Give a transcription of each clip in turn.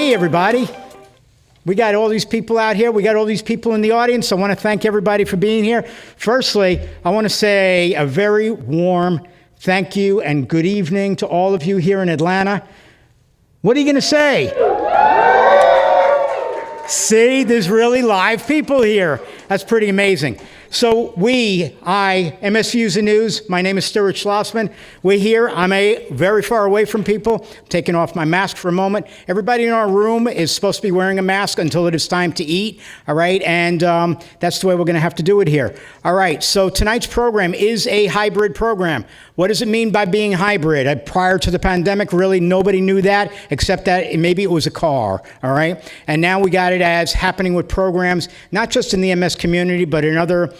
Hey, everybody. We got all these people out here. We got all these people in the audience. I want to thank everybody for being here. Firstly, I want to say a very warm thank you and good evening to all of you here in Atlanta. What are you going to say? See, there's really live people here. That's pretty amazing. So MS Views and News, my name is Stuart Schlossman. We're here. I'm very far away from people. I'm taking off my mask for a moment. Everybody in our room is supposed to be wearing a mask until it is time to eat, all right? And that's the way we're going to have to do it here. All right, so tonight's program is a hybrid program. What does it mean by being hybrid? Prior to the pandemic, really nobody knew that, except that maybe it was a car, all right? And now we got it as happening with programs, not just in the MS community, but in other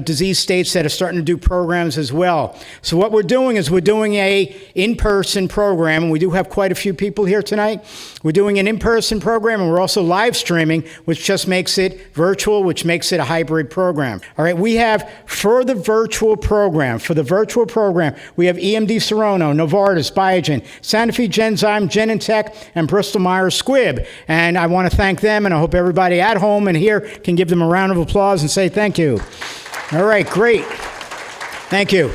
disease states that are starting to do programs as well. So what we're doing is we're doing a in-person program, and we do have quite a few people here tonight. We're doing an in-person program, and we're also live streaming, which just makes it virtual, which makes it a hybrid program. All right, we have for the virtual program, we have EMD Serono, Novartis, Biogen, Sanofi, Genzyme, Genentech, and Bristol-Myers, Squibb. And I want to thank them, and I hope everybody at home and here can give them a round of applause and say thank you. All right, great. Thank you.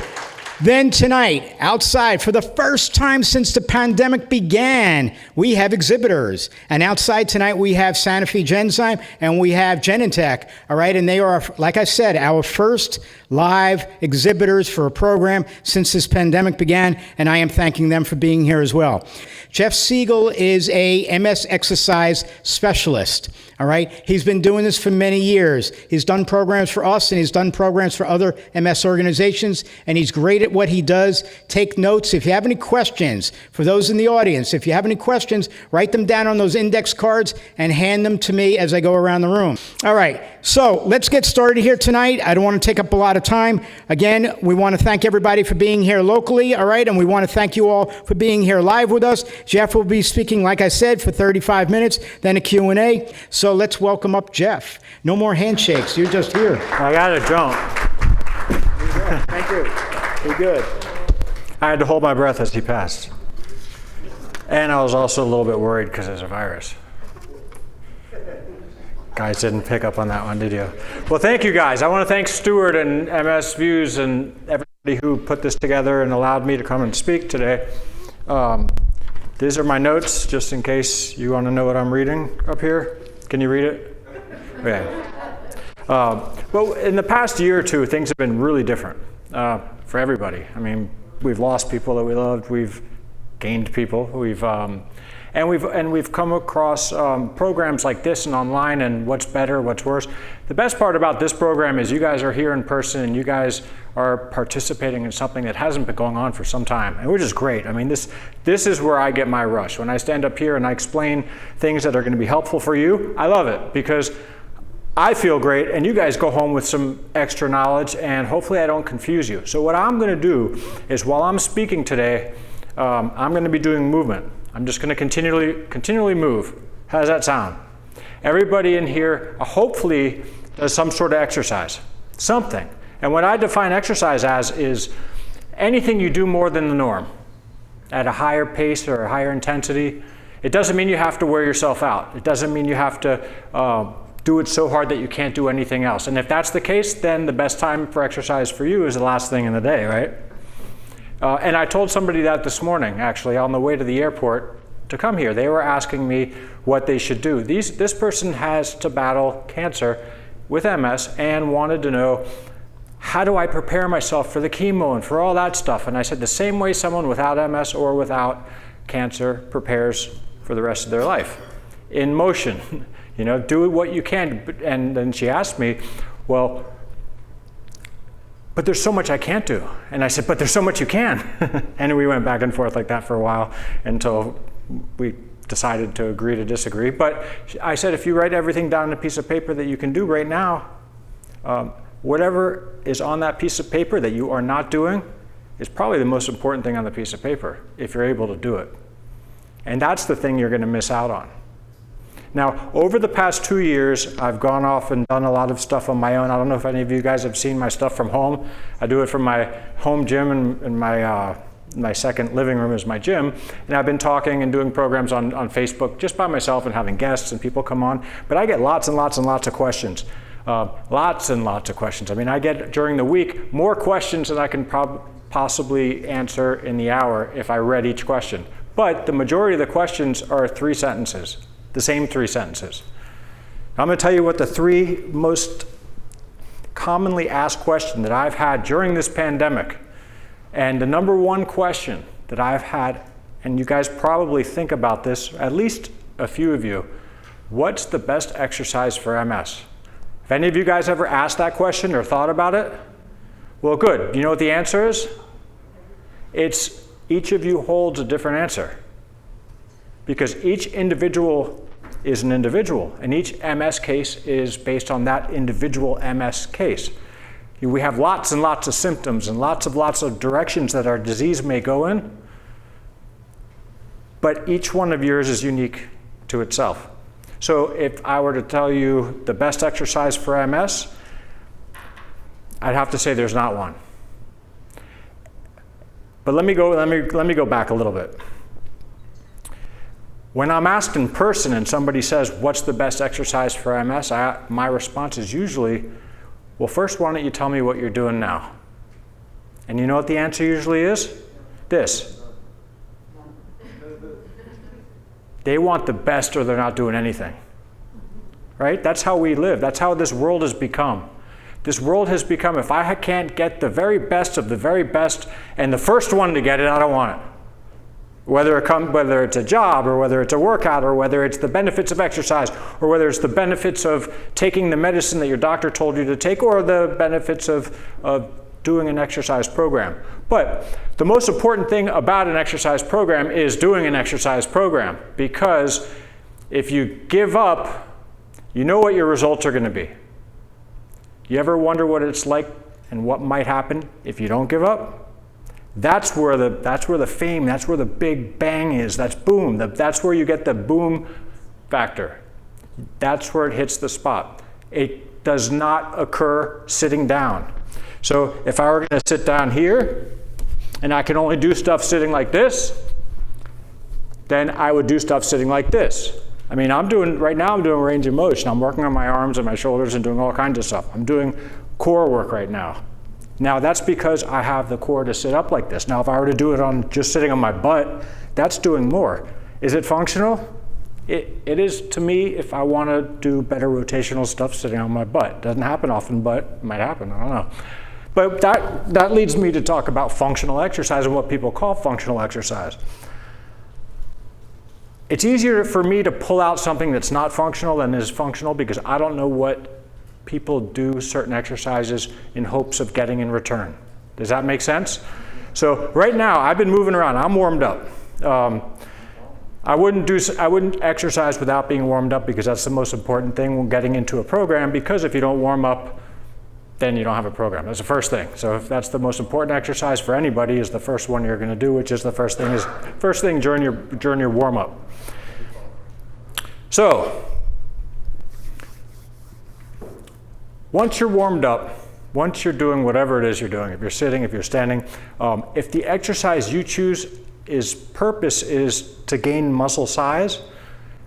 Then tonight, outside, for the first time since the pandemic began, we have exhibitors. And outside tonight, we have Sanofi Genzyme and we have Genentech, all right? And they are, like I said, our first live exhibitors for a program since this pandemic began, and I am thanking them for being here as well. Jeff Segal is a MS exercise specialist, all right? He's been doing this for many years. He's done programs for us, and he's done programs for other MS organizations, and he's great at what he does. Take notes. If you have any questions, for those in the audience, if you have any questions, write them down on those index cards and hand them to me as I go around the room. All right, so let's get started here tonight. I don't want to take up a lot of time. Again, we want to thank everybody for being here locally, all right, and we want to thank you all for being here live with us. Jeff will be speaking, like I said, for 35 minutes, then a Q&A. So let's welcome up Jeff. No more handshakes. You're just here. I got to jump. Thank you. You're good. I had to hold my breath as he passed. And I was also a little bit worried because there's a virus. Guys didn't pick up on that one, did you? Well, thank you guys. I want to thank Stuart and MS Views and everybody who put this together and allowed me to come and speak today. These are my notes, just in case you want to know what I'm reading up here. Can you read it? Okay. Well, in the past year or two, things have been really different for everybody. I mean, we've lost people that we loved. We've gained people. We've come across programs like this and online, and what's better, what's worse. The best part about this program is you guys are here in person, and you guys are participating in something that hasn't been going on for some time, and which is great. I mean, this is where I get my rush. When I stand up here and I explain things that are going to be helpful for you, I love it because I feel great, and you guys go home with some extra knowledge, and hopefully I don't confuse you. So what I'm going to do is, while I'm speaking today, I'm going to be doing movement. I'm just going to continually move. How does that sound? Everybody in here hopefully does some sort of exercise, something. And what I define exercise as is anything you do more than the norm at a higher pace or a higher intensity. It doesn't mean you have to wear yourself out. It doesn't mean you have to do it so hard that you can't do anything else. And if that's the case, then the best time for exercise for you is the last thing in the day, right? And I told somebody that this morning, actually, on the way to the airport to come here. They were asking me what they should do. This person has to battle cancer with MS and wanted to know, how do I prepare myself for the chemo and for all that stuff? And I said, the same way someone without MS or without cancer prepares for the rest of their life. In motion, you know, do what you can. And then she asked me, well, but there's so much I can't do. And I said, but there's so much you can. And we went back and forth like that for a while until we decided to agree to disagree. But I said, if you write everything down on a piece of paper that you can do right now, whatever is on that piece of paper that you are not doing is probably the most important thing on the piece of paper, if you're able to do it. And that's the thing you're going to miss out on. Now, over the past 2 years, I've gone off and done a lot of stuff on my own. I don't know if any of you guys have seen my stuff from home. I do it from my home gym in my my second living room is my gym, and I've been talking and doing programs on Facebook just by myself and having guests and people come on, but I get lots and lots and lots of questions. Lots and lots of questions. I mean, I get during the week more questions than I can possibly answer in the hour if I read each question. But the majority of the questions are 3 sentences, the same 3 sentences. I'm going to tell you what the 3 most commonly asked questions that I've had during this pandemic. And the number 1 question that I've had, and you guys probably think about this, at least a few of you, what's the best exercise for MS? If any of you guys ever asked that question or thought about it, well, good. You know what the answer is? It's each of you holds a different answer. Because each individual is an individual, and each MS case is based on that individual MS case. We have lots and lots of symptoms and lots of directions that our disease may go in, but each one of yours is unique to itself. So if I were to tell you the best exercise for MS, I'd have to say there's not one. But let me go back a little bit. When I'm asked in person and somebody says, what's the best exercise for MS, my response is usually, well, first, why don't you tell me what you're doing now? And you know what the answer usually is? This. They want the best or they're not doing anything. Right? That's how we live. That's how this world has become. This world has become, if I can't get the very best of the very best and the first one to get it, I don't want it. Whether it's a job or whether it's a workout or whether it's the benefits of exercise or whether it's the benefits of taking the medicine that your doctor told you to take or the benefits of doing an exercise program. But the most important thing about an exercise program is doing an exercise program, because if you give up, you know what your results are going to be. You ever wonder what it's like and what might happen if you don't give up? That's where the fame, that's where the big bang is. That's boom. That's where you get the boom factor. That's where it hits the spot. It does not occur sitting down. So if I were going to sit down here and I can only do stuff sitting like this, then I would do stuff sitting like this. I mean, right now I'm doing range of motion. I'm working on my arms and my shoulders and doing all kinds of stuff. I'm doing core work right now. Now that's because I have the core to sit up like this. Now if I were to do it on just sitting on my butt, that's doing more. Is it functional? It is to me if I want to do better rotational stuff sitting on my butt. It doesn't happen often, but it might happen, I don't know. But that leads me to talk about functional exercise and what people call functional exercise. It's easier for me to pull out something that's not functional than is functional because I don't know what people do certain exercises in hopes of getting in return. Does that make sense? So right now, I've been moving around. I'm warmed up. I wouldn't exercise without being warmed up because that's the most important thing when getting into a program, because if you don't warm up, then you don't have a program. That's the first thing. So if that's the most important exercise for anybody is the first one you're going to do, which is the first thing during your warm up. So once you're warmed up, once you're doing whatever it is you're doing, if you're sitting, if you're standing, if the exercise you choose purpose is to gain muscle size,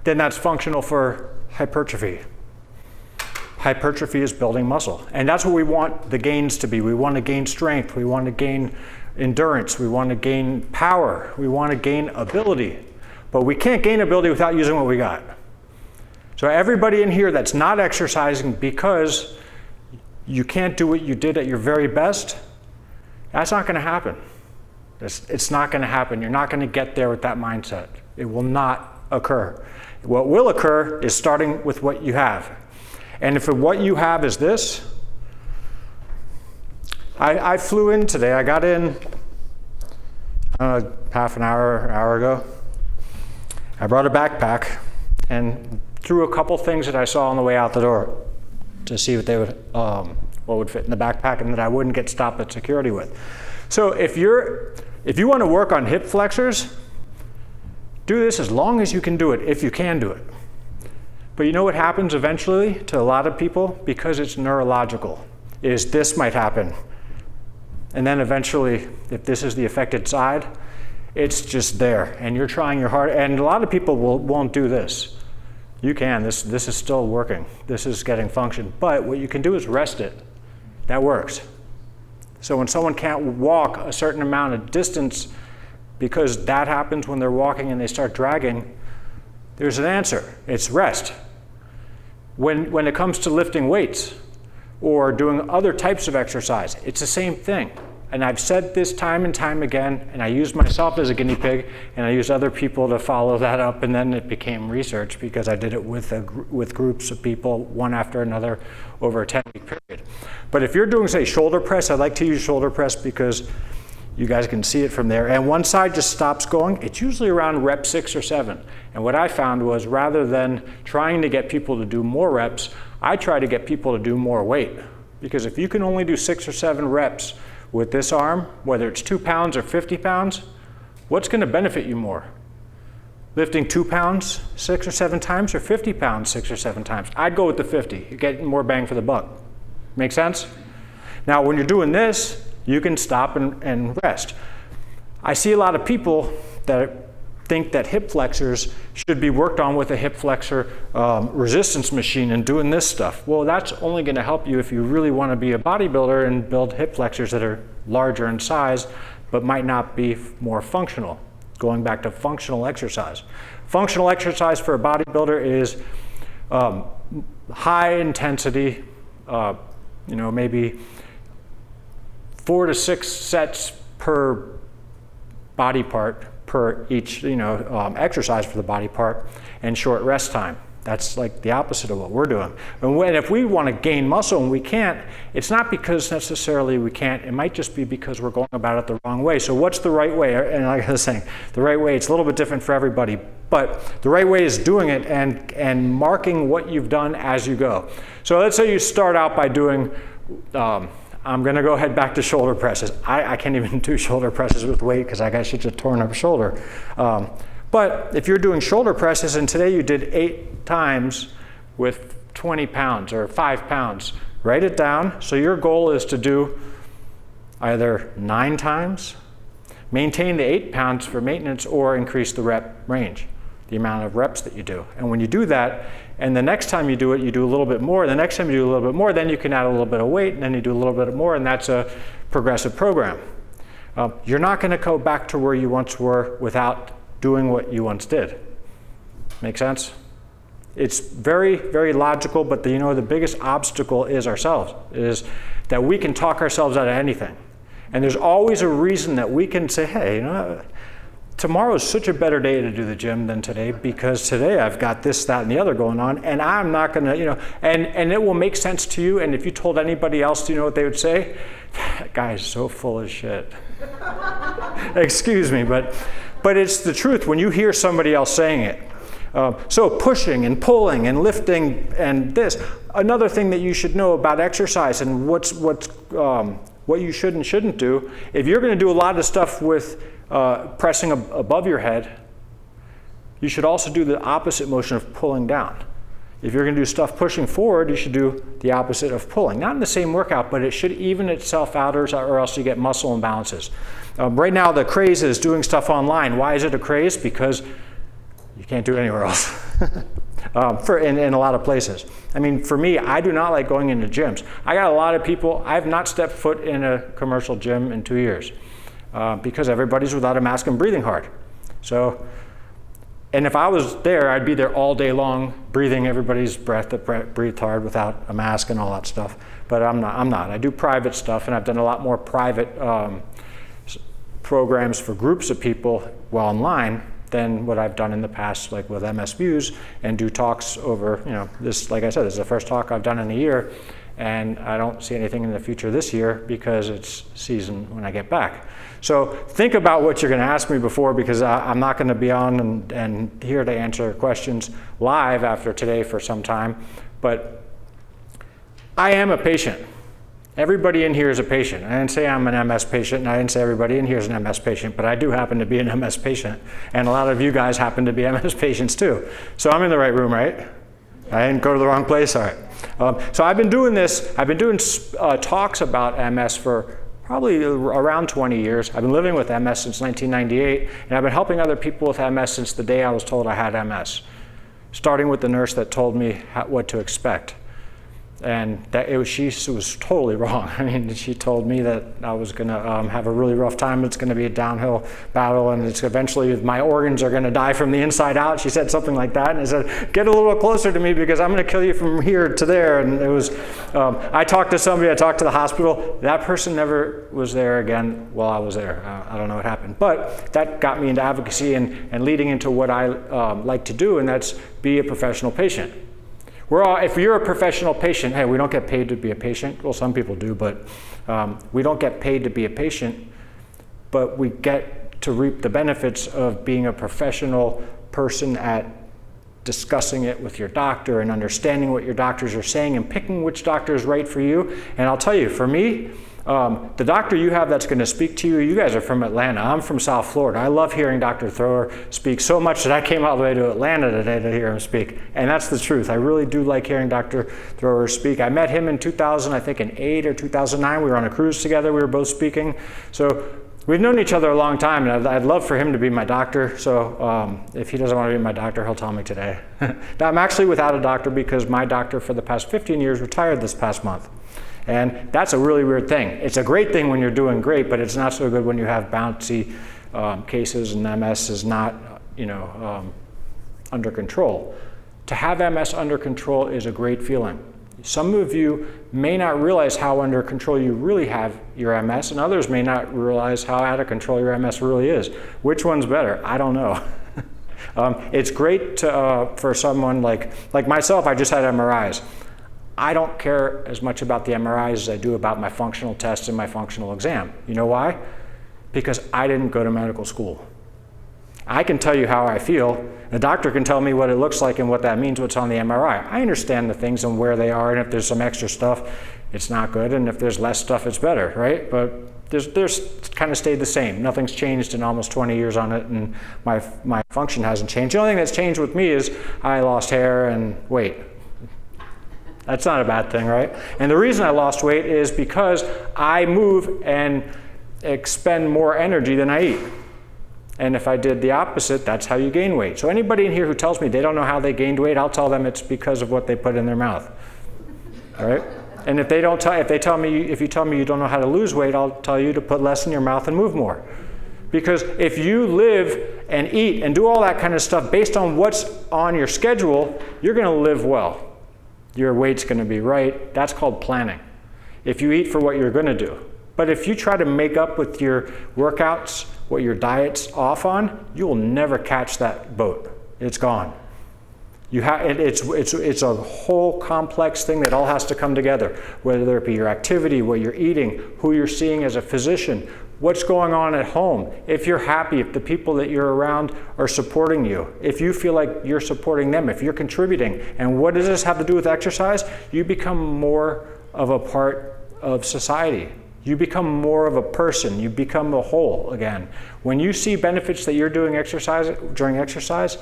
then that's functional for hypertrophy. Hypertrophy is building muscle. And that's what we want the gains to be. We want to gain strength. We want to gain endurance. We want to gain power. We want to gain ability. But we can't gain ability without using what we got. So everybody in here that's not exercising because you can't do what you did at your very best, that's not going to happen. It's not going to happen. You're not going to get there with that mindset. It will not occur. What will occur is starting with what you have. And if what you have is this, I flew in today. I got in half an hour ago. I brought a backpack and threw a couple things that I saw on the way out the door to see what would fit in the backpack and that I wouldn't get stopped at security with. So if you want to work on hip flexors, do this as long as you can do it, if you can do it. But you know what happens eventually to a lot of people, because it's neurological, is this might happen. And then eventually, if this is the affected side, it's just there, and you're trying your hardest. And a lot of people won't do this. You can. This is still working. This is getting function. But what you can do is rest it. That works. So when someone can't walk a certain amount of distance, because that happens when they're walking and they start dragging, there's an answer. It's rest. When it comes to lifting weights or doing other types of exercise, it's the same thing. And I've said this time and time again, and I used myself as a guinea pig, and I used other people to follow that up, and then it became research because I did it with groups of people, one after another, over a 10-week period. But if you're doing, say, shoulder press, I like to use shoulder press because you guys can see it from there, and one side just stops going, it's usually around rep 6 or 7. And what I found was, rather than trying to get people to do more reps, I try to get people to do more weight. Because if you can only do 6 or 7 reps with this arm, whether it's 2 pounds or 50 pounds, what's going to benefit you more? Lifting 2 pounds 6 or 7 times, or 50 pounds 6 or 7 times? I'd go with the 50. You're getting more bang for the buck. Make sense? Now, when you're doing this, you can stop and rest. I see a lot of people that think that hip flexors should be worked on with a hip flexor resistance machine and doing this stuff. Well, that's only going to help you if you really want to be a bodybuilder and build hip flexors that are larger in size, but might not be more functional. Going back to functional exercise. Functional exercise for a bodybuilder is high intensity, maybe 4 to 6 sets per body part, per each exercise for the body part, and short rest time. That's like the opposite of what we're doing. And if we want to gain muscle and we can't, it's not because necessarily we can't, it might just be because we're going about it the wrong way. So what's the right way? And like I was saying, the right way, it's a little bit different for everybody, but the right way is doing it and marking what you've done as you go. So let's say you start out by doing, I'm going to go head back to shoulder presses. I can't even do shoulder presses with weight because I got such a torn up shoulder. But if you're doing shoulder presses and today you did 8 times with 20 pounds or 5 pounds, write it down. So your goal is to do either 9 times, maintain the 8 pounds for maintenance, or increase the rep range, the amount of reps that you do. And when you do that, and the next time you do it, you do a little bit more. The next time you do a little bit more, then you can add a little bit of weight, and then you do a little bit more, and that's a progressive program. You're not going to go back to where you once were without doing what you once did. Make sense? It's very, very logical, but the biggest obstacle is ourselves, is that we can talk ourselves out of anything. And there's always a reason that we can say, hey, tomorrow is such a better day to do the gym than today because today I've got this, that, and the other going on, and I'm not going to, and it will make sense to you. And if you told anybody else, do you know what they would say? That guy is so full of shit. Excuse me, but it's the truth when you hear somebody else saying it. So pushing and pulling and lifting and this. Another thing that you should know about exercise and what you should and shouldn't do, if you're going to do a lot of stuff with pressing above your head, you should also do the opposite motion of pulling down. If you're going to do stuff pushing forward, you should do the opposite of pulling. Not in the same workout, but it should even itself out, or else you get muscle imbalances. Right now, the craze is doing stuff online. Why is it a craze? Because you can't do it anywhere else. In a lot of places. I mean, for me, I do not like going into gyms. I got a lot of people, I have not stepped foot in a commercial gym in 2 years because everybody's without a mask and breathing hard. So, and if I was there, I'd be there all day long, breathing everybody's breath that breathed hard without a mask and all that stuff. But I'm not. I do private stuff, and I've done a lot more private programs for groups of people while online than what I've done in the past, like with MS Views, and do talks over, this, like I said, this is the first talk I've done in a year, and I don't see anything in the future this year because it's season when I get back. So think about what you're going to ask me before, because I'm not going to be on and here to answer questions live after today for some time, but I am a patient. Everybody in here is a patient. I didn't say I'm an MS patient, and I didn't say everybody in here is an MS patient, but I do happen to be an MS patient, and a lot of you guys happen to be MS patients too. So I'm in the right room, right? I didn't go to the wrong place, all right. So I've been doing this, I've been doing talks about MS for probably around 20 years. I've been living with MS since 1998, and I've been helping other people with MS since the day I was told I had MS, starting with the nurse that told me what to expect. And she was totally wrong. I mean, she told me that I was going to have a really rough time. It's going to be a downhill battle, and it's eventually my organs are going to die from the inside out. She said something like that, and I said, "Get a little closer to me because I'm going to kill you from here to there." And it was. I talked to somebody. I talked to the hospital. That person never was there again while I was there. I don't know what happened, but that got me into advocacy and leading into what I like to do, and that's be a professional patient. If you're a professional patient, hey, we don't get paid to be a patient. Well, some people do, but we don't get paid to be a patient, but we get to reap the benefits of being a professional person at discussing it with your doctor and understanding what your doctors are saying and picking which doctor is right for you. And I'll tell you, for me, the doctor you have that's going to speak to you, you guys are from Atlanta. I'm from South Florida. I love hearing Dr. Thrower speak so much that I came all the way to Atlanta today to hear him speak. And that's the truth. I really do like hearing Dr. Thrower speak. I met him in 2000, I think in 2008 or 2009. We were on a cruise together. We were both speaking. So we've known each other a long time, and I'd love for him to be my doctor. So if he doesn't want to be my doctor, he'll tell me today. Now, I'm actually without a doctor because my doctor for the past 15 years retired this past month. And that's a really weird thing. It's a great thing when you're doing great, but it's not so good when you have bouncy cases and MS is not, under control. To have MS under control is a great feeling. Some of you may not realize how under control you really have your MS, and others may not realize how out of control your MS really is. Which one's better? I don't know. It's great for someone like myself. I just had MRIs. I don't care as much about the MRIs as I do about my functional tests and my functional exam. You know why? Because I didn't go to medical school. I can tell you how I feel. The doctor can tell me what it looks like and what that means, what's on the MRI. I understand the things and where they are, and if there's some extra stuff, it's not good, and if there's less stuff, it's better, right? But there's kind of stayed the same. Nothing's changed in almost 20 years on it, and my function hasn't changed. The only thing that's changed with me is I lost hair and weight. That's not a bad thing, right? And the reason I lost weight is because I move and expend more energy than I eat. And if I did the opposite, that's how you gain weight. So anybody in here who tells me they don't know how they gained weight, I'll tell them it's because of what they put in their mouth, all right? And if you tell me you don't know how to lose weight, I'll tell you to put less in your mouth and move more. Because if you live and eat and do all that kind of stuff based on what's on your schedule, you're going to live well. Your weight's going to be right. That's called planning. If you eat for what you're going to do. But if you try to make up with your workouts what your diet's off on, you will never catch that boat. It's gone. It's a whole complex thing that all has to come together, whether it be your activity, what you're eating, who you're seeing as a physician, what's going on at home, if you're happy, if the people that you're around are supporting you, if you feel like you're supporting them, if you're contributing. And what does this have to do with exercise? You become more of a part of society. You become more of a person. You become a whole again. When you see benefits that you're doing during exercise,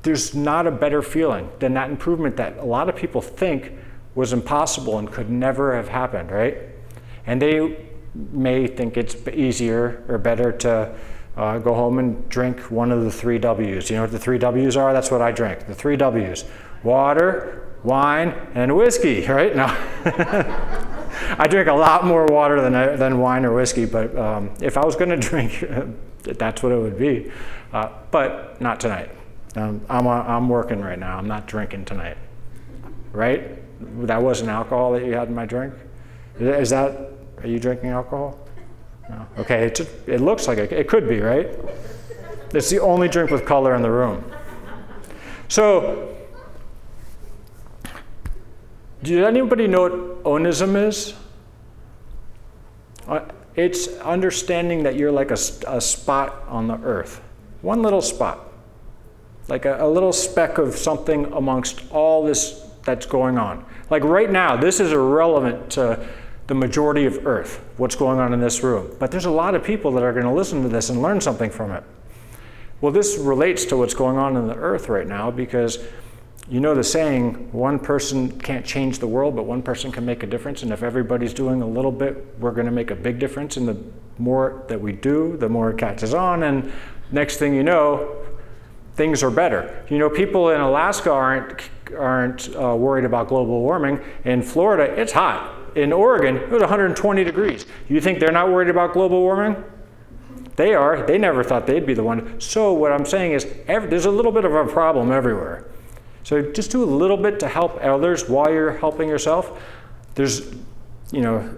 there's not a better feeling than that improvement that a lot of people think was impossible and could never have happened, right? And they may think it's easier or better to go home and drink one of the 3 W's. You know what the 3 W's are? That's what I drink. The 3 W's. Water, wine, and whiskey, right? No. I drink a lot more water than wine or whiskey, but if I was going to drink, that's what it would be. But not tonight. I'm working right now. I'm not drinking tonight. Right? That wasn't alcohol that you had in my drink? Are you drinking alcohol? No. Okay, it looks like it could be, right? It's the only drink with color in the room. So, does anybody know what onism is? It's understanding that you're like a spot on the earth. One little spot. Like a little speck of something amongst all this that's going on. Like right now, this is irrelevant to the majority of Earth, what's going on in this room. But there's a lot of people that are going to listen to this and learn something from it. Well, this relates to what's going on in the Earth right now because you know the saying, one person can't change the world, but one person can make a difference. And if everybody's doing a little bit, we're going to make a big difference. And the more that we do, the more it catches on. And next thing you know, things are better. You know, people in Alaska aren't worried about global warming. In Florida, it's hot. In Oregon, it was 120 degrees. You think they're not worried about global warming? They are. They never thought they'd be the one. So what I'm saying is there's a little bit of a problem everywhere. So just do a little bit to help others while you're helping yourself. There's, you know,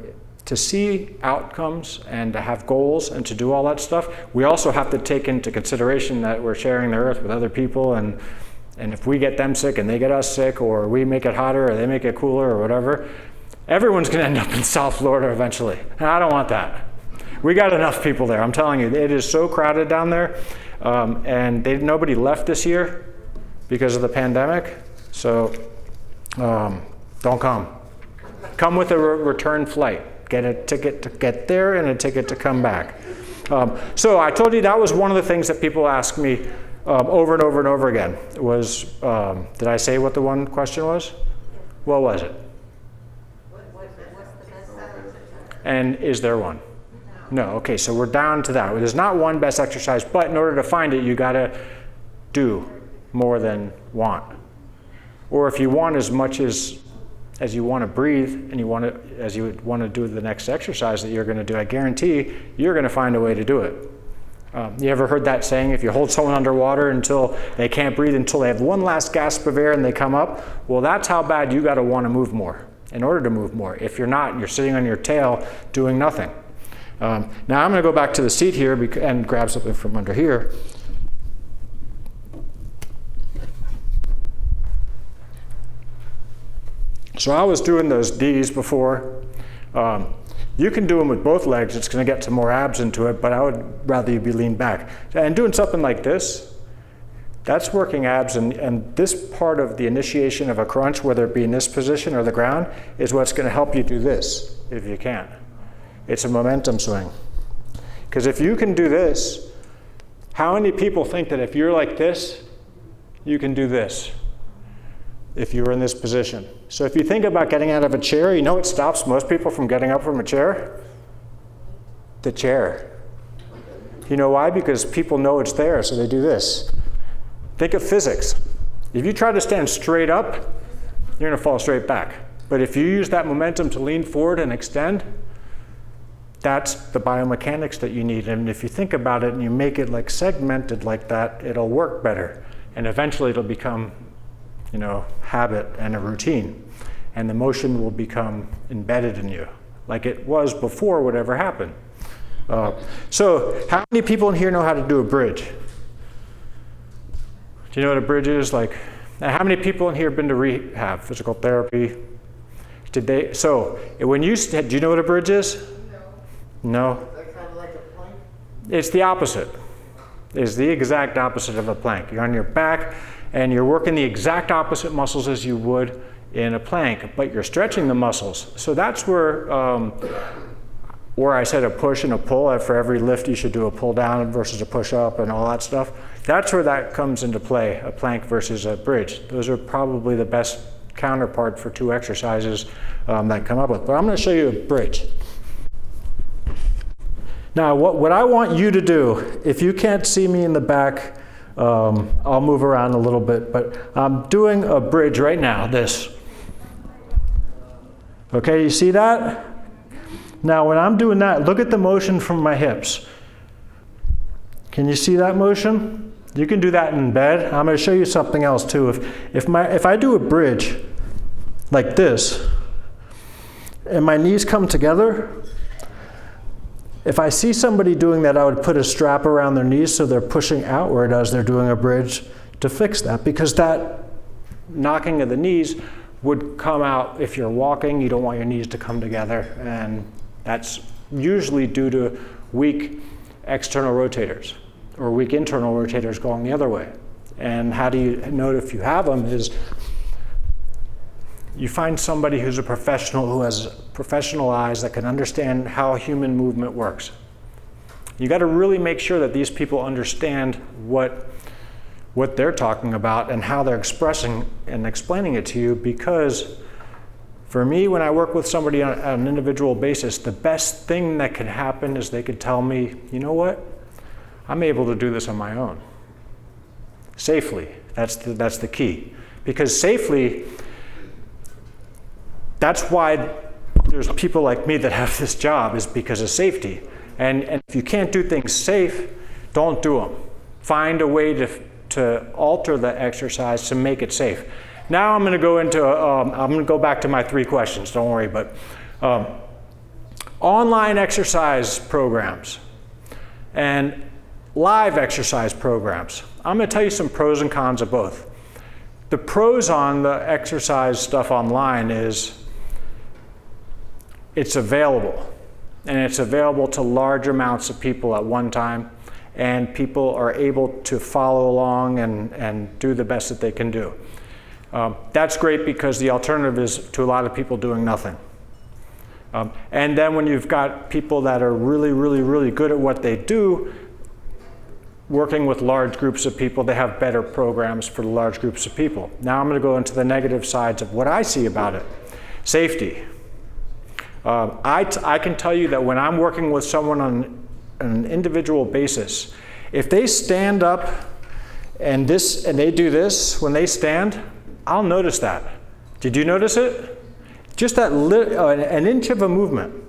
to see outcomes and to have goals and to do all that stuff, we also have to take into consideration that we're sharing the earth with other people, and if we get them sick and they get us sick, or we make it hotter or they make it cooler or whatever, everyone's going to end up in South Florida eventually. And I don't want that. We got enough people there. I'm telling you, it is so crowded down there. And nobody left this year because of the pandemic. So don't come. Come with a return flight. Get a ticket to get there and a ticket to come back. So I told you that was one of the things that people ask me over and over and over again was, did I say what the one question was? What was it? What's the best exercise? And is there one? No. Okay, so we're down to that. There's not one best exercise, but in order to find it, you got to do more than want. Or if you want as much as you want to breathe and you would want to do the next exercise that you're going to do, I guarantee you're going to find a way to do it. You ever heard that saying, if you hold someone underwater until they can't breathe, until they have one last gasp of air and they come up? Well, that's how bad you got to want to move more in order to move more. If you're not, you're sitting on your tail doing nothing. Now I'm going to go back to the seat here and grab something from under here. So I was doing those Ds before. You can do them with both legs. It's going to get some more abs into it, but I would rather you be leaned back. And doing something like this, that's working abs, and this part of the initiation of a crunch, whether it be in this position or the ground, is what's going to help you do this, if you can. It's a momentum swing. Because if you can do this, how many people think that if you're like this, you can do this? If you were in this position. So if you think about getting out of a chair, you know what stops most people from getting up from a chair? The chair. You know why? Because people know it's there, so they do this. Think of physics. If you try to stand straight up, you're going to fall straight back. But if you use that momentum to lean forward and extend, that's the biomechanics that you need. And if you think about it and you make it like segmented like that, it'll work better. And eventually it'll become, you know, habit and a routine. And the motion will become embedded in you, like it was before whatever happened. So how many people in here know how to do a bridge? Do you know what a bridge is? Like, how many people in here have been to rehab, physical therapy? So when do you know what a bridge is? No? Is that kind of like a plank? It's the opposite. It's the exact opposite of a plank. You're on your back and you're working the exact opposite muscles as you would in a plank, but you're stretching the muscles. So that's where I said a push and a pull. For every lift you should do a pull down versus a push up and all that stuff. That's where that comes into play, a plank versus a bridge. Those are probably the best counterpart for two exercises that come up with. But I'm going to show you a bridge. Now, what I want you to do, if you can't see me in the back, I'll move around a little bit, but I'm doing a bridge right now, this. Okay, you see that? Now, when I'm doing that, look at the motion from my hips. Can you see that motion? You can do that in bed. I'm going to show you something else too. If I do a bridge like this, and my knees come together, if I see somebody doing that, I would put a strap around their knees so they're pushing outward as they're doing a bridge to fix that, because that knocking of the knees would come out if you're walking. You don't want your knees to come together, and that's usually due to weak external rotators or weak internal rotators going the other way. And how do you know if you have them is you find somebody who's a professional, who has professional eyes that can understand how human movement works. You got to really make sure that these people understand what what they're talking about and how they're expressing and explaining it to you, because for me, when I work with somebody on an individual basis, the best thing that could happen is they could tell me, you know what, I'm able to do this on my own. Safely, that's the key. Because safely, that's why there's people like me that have this job, is because of safety. And if you can't do things safe, don't do them. Find a way to alter the exercise to make it safe. Now I'm going to go into, I'm going to go back to my 3 questions, don't worry, but online exercise programs and live exercise programs. I'm going to tell you some pros and cons of both. The pros on the exercise stuff online is it's available, and it's available to large amounts of people at one time, and people are able to follow along and do the best that they can do. That's great because the alternative is to a lot of people doing nothing. And then when you've got people that are really, really, really good at what they do, working with large groups of people, they have better programs for the large groups of people. Now I'm going to go into the negative sides of what I see about it. Safety. I can tell you that when I'm working with someone on an individual basis, if they stand up and they do this when they stand, I'll notice that. Did you notice it? Just that an inch of a movement.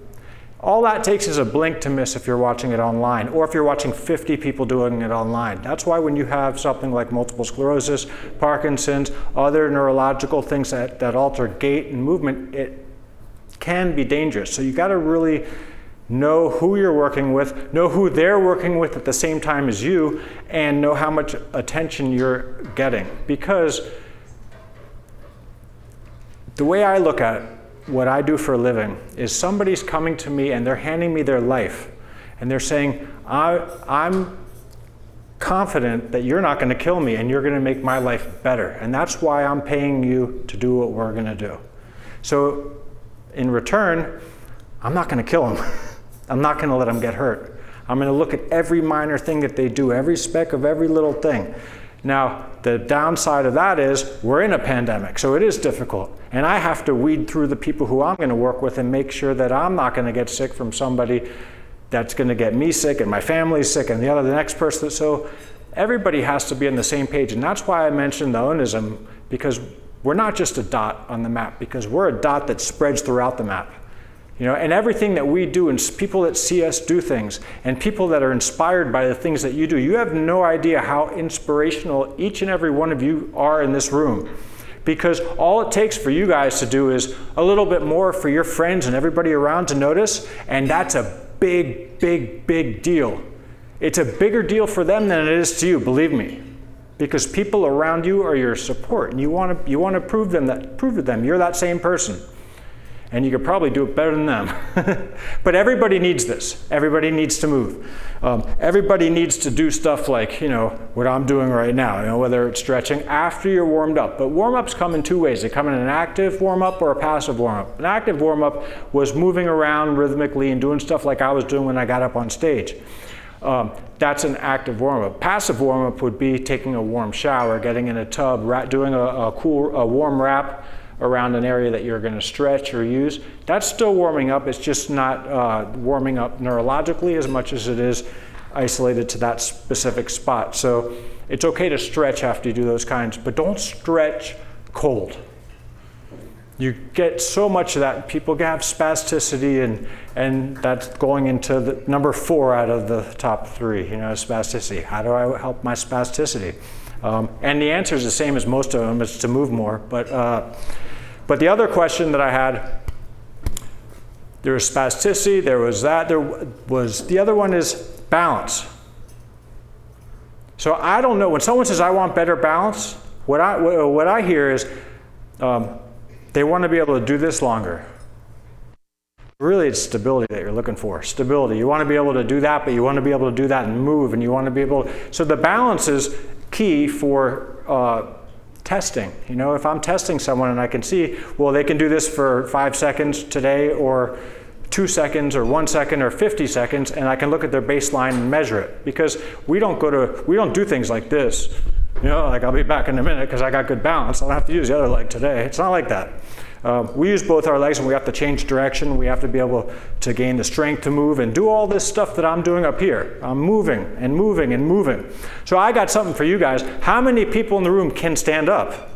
All that takes is a blink to miss if you're watching it online, or if you're watching 50 people doing it online. That's why when you have something like multiple sclerosis, Parkinson's, other neurological things that alter gait and movement, it can be dangerous. So you got to really know who you're working with, know who they're working with at the same time as you, and know how much attention you're getting. Because the way I look at what I do for a living is somebody's coming to me and they're handing me their life. And they're saying, I'm confident that you're not going to kill me and you're going to make my life better. And that's why I'm paying you to do what we're going to do. So in return, I'm not going to kill them. I'm not going to let them get hurt. I'm going to look at every minor thing that they do, every speck of every little thing. Now, the downside of that is we're in a pandemic, so it is difficult. And I have to weed through the people who I'm going to work with and make sure that I'm not going to get sick from somebody that's going to get me sick and my family's sick and the next person. So everybody has to be on the same page. And that's why I mentioned the onism, because we're not just a dot on the map, because we're a dot that spreads throughout the map. You know, and everything that we do, and people that see us do things, and people that are inspired by the things that you do, you have no idea how inspirational each and every one of you are in this room. Because all it takes for you guys to do is a little bit more for your friends and everybody around to notice, and that's a big, big, big deal. It's a bigger deal for them than it is to you, believe me. Because people around you are your support, and you want to prove to them you're that same person. And you could probably do it better than them. But everybody needs this. Everybody needs to move. Everybody needs to do stuff like, you know, what I'm doing right now, you know, whether it's stretching after you're warmed up. But warm-ups come in 2 ways. They come in an active warm-up or a passive warm-up. An active warm-up was moving around rhythmically and doing stuff like I was doing when I got up on stage. That's an active warm-up. Passive warm-up would be taking a warm shower, getting in a tub, doing a warm wrap around an area that you're going to stretch or use. That's still warming up. It's just not warming up neurologically as much as it is isolated to that specific spot. So it's okay to stretch after you do those kinds, but don't stretch cold. You get so much of that. People have spasticity, and that's going into the number 4 out of the top 3, you know, spasticity. How do I help my spasticity? And the answer is the same as most of them, it's to move more. But the other question that I had, there was spasticity, there was that, the other one is balance. So I don't know, when someone says I want better balance, what I hear is they want to be able to do this longer. Really, it's stability that you're looking for. Stability. You want to be able to do that, but you want to be able to do that and move, and you want to be able to, so the balance is key for testing. You know, if I'm testing someone and I can see, well, they can do this for 5 seconds today, or 2 seconds, or 1 second, or 50 seconds, and I can look at their baseline and measure it. Because we don't do things like this. You know, like I'll be back in a minute because I got good balance. I don't have to use the other leg today. It's not like that. We use both our legs and we have to change direction. We have to be able to gain the strength to move and do all this stuff that I'm doing up here. I'm moving and moving and moving. So I got something for you guys. How many people in the room can stand up?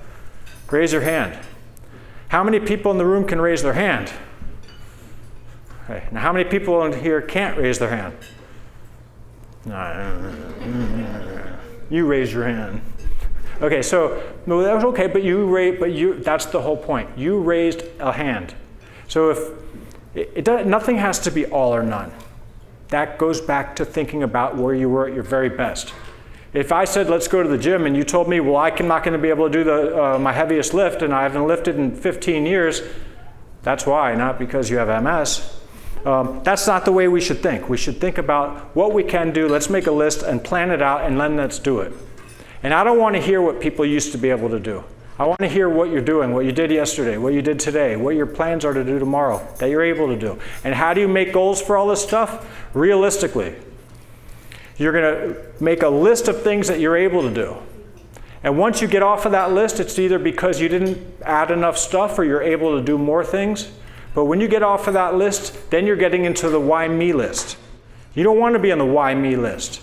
Raise your hand. How many people in the room can raise their hand? Okay. Now how many people in here can't raise their hand? You raise your hand. Okay, so no, that was okay, but that's the whole point. You raised a hand. So if nothing has to be all or none. That goes back to thinking about where you were at your very best. If I said, let's go to the gym, and you told me, well, I'm not going to be able to do my heaviest lift, and I haven't lifted in 15 years, that's why, not because you have MS. That's not the way we should think. We should think about what we can do. Let's make a list and plan it out, and then let's do it. And I don't want to hear what people used to be able to do. I want to hear what you're doing, what you did yesterday, what you did today, what your plans are to do tomorrow that you're able to do. And how do you make goals for all this stuff? Realistically. You're going to make a list of things that you're able to do. And once you get off of that list, it's either because you didn't add enough stuff or you're able to do more things. But when you get off of that list, then you're getting into the why me list. You don't want to be on the why me list.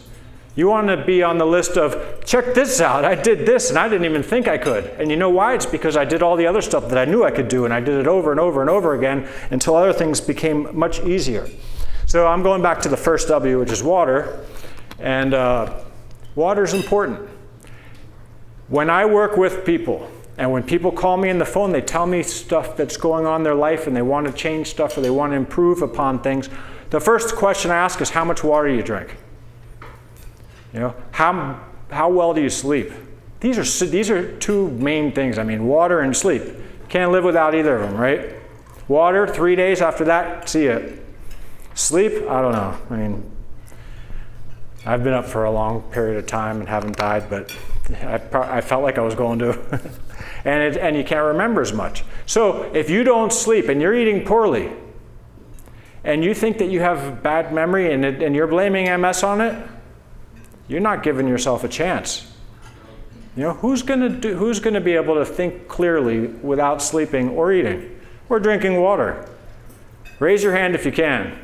You want to be on the list of, check this out, I did this and I didn't even think I could. And you know why? It's because I did all the other stuff that I knew I could do, and I did it over and over and over again until other things became much easier. So I'm going back to the first W, which is water. And water is important. When I work with people, and when people call me on the phone, they tell me stuff that's going on in their life and they want to change stuff or they want to improve upon things, the first question I ask is, how much water do you drink? You know, how well do you sleep? These are two main things. I mean, water and sleep. Can't live without either of them, right? Water, 3 days after that, see it. Sleep, I don't know. I mean, I've been up for a long period of time and haven't died, but I felt like I was going to. and you can't remember as much. So if you don't sleep and you're eating poorly, and you think that you have bad memory and you're blaming MS on it, you're not giving yourself a chance. You know, who's going to be able to think clearly without sleeping or eating or drinking water? Raise your hand if you can.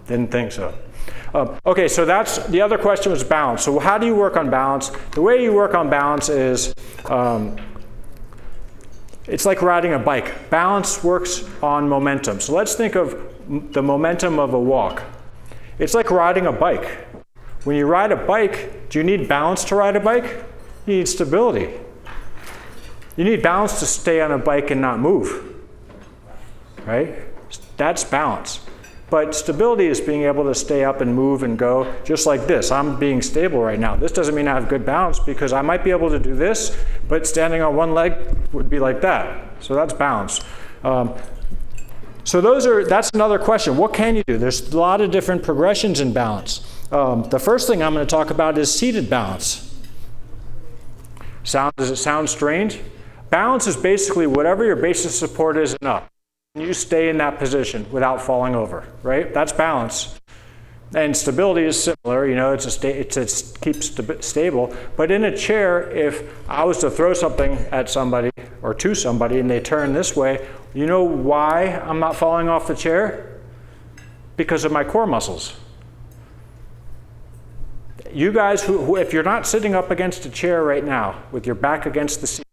Didn't think so. Okay, so that's the other question was balance. So how do you work on balance? The way you work on balance is it's like riding a bike. Balance works on momentum. So let's think of the momentum of a walk. It's like riding a bike. When you ride a bike, do you need balance to ride a bike? You need stability. You need balance to stay on a bike and not move, right? That's balance. But stability is being able to stay up and move and go just like this. I'm being stable right now. This doesn't mean I have good balance because I might be able to do this, but standing on one leg would be like that. So that's balance. That's another question. What can you do? There's a lot of different progressions in balance. The first thing I'm going to talk about is seated balance. Does it sound strange? Balance is basically whatever your base of support is and up. You stay in that position without falling over, right? That's balance. And stability is similar, you know, it keeps stable. But in a chair, if I was to throw something at somebody or to somebody and they turn this way, you know why I'm not falling off the chair? Because of my core muscles. You guys, who if you're not sitting up against a chair right now with your back against the seat,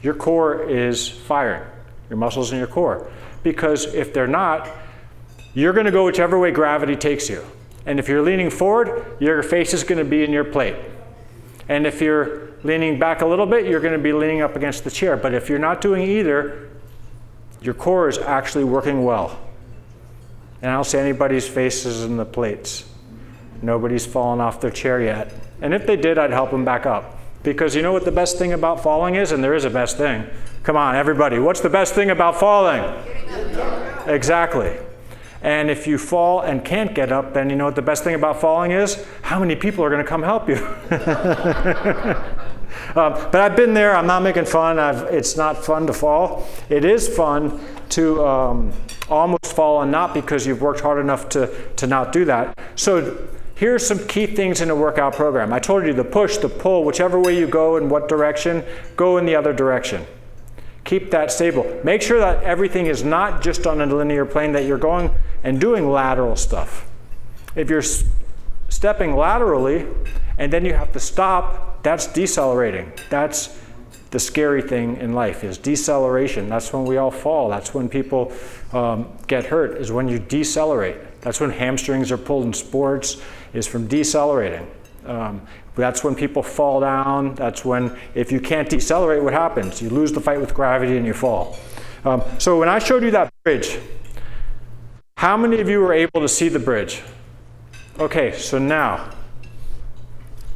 your core is firing, your muscles in your core. Because if they're not, you're going to go whichever way gravity takes you. And if you're leaning forward, your face is going to be in your plate. And if you're leaning back a little bit, you're going to be leaning up against the chair. But if you're not doing either, your core is actually working well. And I don't see anybody's faces in the plates. Nobody's fallen off their chair yet. And if they did, I'd help them back up. Because you know what the best thing about falling is? And there is a best thing. Come on, everybody. What's the best thing about falling? Exactly. And if you fall and can't get up, then you know what the best thing about falling is? How many people are going to come help you? But I've been there. I'm not making fun. It's not fun to fall. It is fun to almost fall, and not because you've worked hard enough to not do that. So Here's some key things in a workout program. I told you the push, the pull, whichever way you go in what direction, go in the other direction. Keep that stable. Make sure that everything is not just on a linear plane, that you're going and doing lateral stuff. If you're stepping laterally and then you have to stop, that's decelerating. That's the scary thing in life, is deceleration. That's when we all fall. That's when people get hurt, is when you decelerate. That's when hamstrings are pulled in sports, is from decelerating. That's when people fall down. That's when, if you can't decelerate, what happens? You lose the fight with gravity and you fall. So when I showed you that bridge, how many of you were able to see the bridge? Okay, so now,